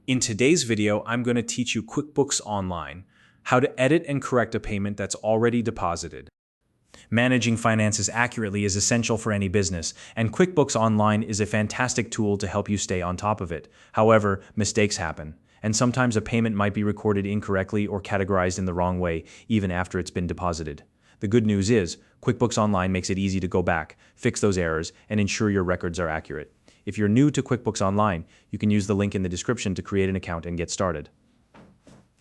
In today's video, I'm going to teach you QuickBooks Online, how to edit and correct a payment that's already deposited. Managing finances accurately is essential for any business, and QuickBooks Online is a fantastic tool to help you stay on top of it. However, mistakes happen, and sometimes a payment might be recorded incorrectly or categorized in the wrong way, even after it's been deposited. The good news is, QuickBooks Online makes it easy to go back, fix those errors, and ensure your records are accurate. If you're new to QuickBooks Online, you can use the link in the description to create an account and get started.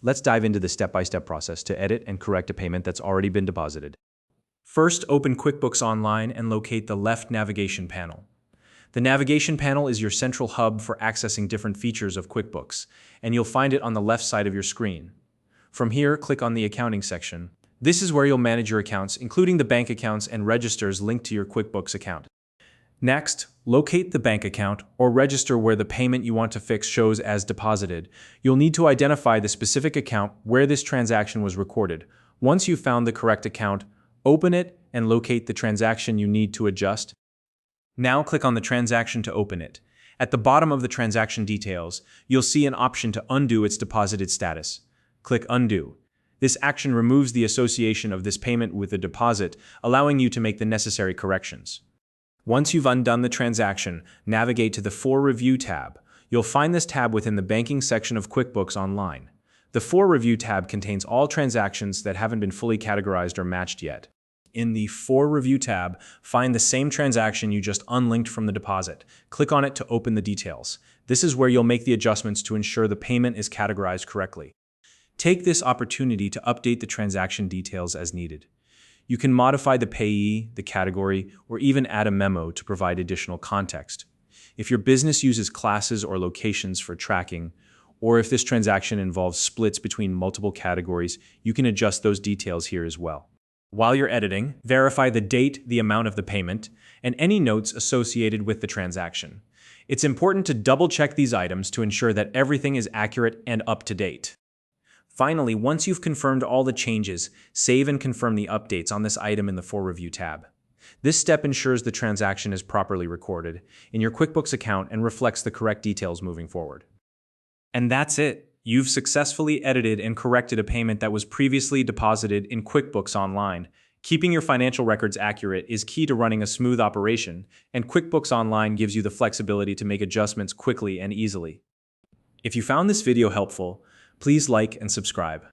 Let's dive into the step-by-step process to edit and correct a payment that's already been deposited. First, open QuickBooks Online and locate the left navigation panel. The navigation panel is your central hub for accessing different features of QuickBooks, and you'll find it on the left side of your screen. From here, click on the Accounting section. This is where you'll manage your accounts, including the bank accounts and registers linked to your QuickBooks account. Next, locate the bank account or register where the payment you want to fix shows as deposited. You'll need to identify the specific account where this transaction was recorded. Once you've found the correct account, open it and locate the transaction you need to adjust. Now click on the transaction to open it. At the bottom of the transaction details, you'll see an option to undo its deposited status. Click Undo. This action removes the association of this payment with the deposit, allowing you to make the necessary corrections. Once you've undone the transaction, navigate to the For Review tab. You'll find this tab within the Banking section of QuickBooks Online. The For Review tab contains all transactions that haven't been fully categorized or matched yet. In the For Review tab, find the same transaction you just unlinked from the deposit. Click on it to open the details. This is where you'll make the adjustments to ensure the payment is categorized correctly. Take this opportunity to update the transaction details as needed. You can modify the payee, the category, or even add a memo to provide additional context. If your business uses classes or locations for tracking, or if this transaction involves splits between multiple categories, you can adjust those details here as well. While you're editing, verify the date, the amount of the payment, and any notes associated with the transaction. It's important to double-check these items to ensure that everything is accurate and up to date. Finally, once you've confirmed all the changes, save and confirm the updates on this item in the For Review tab. This step ensures the transaction is properly recorded in your QuickBooks account and reflects the correct details moving forward. And that's it. You've successfully edited and corrected a payment that was previously deposited in QuickBooks Online. Keeping your financial records accurate is key to running a smooth operation, and QuickBooks Online gives you the flexibility to make adjustments quickly and easily. If you found this video helpful, please like and subscribe.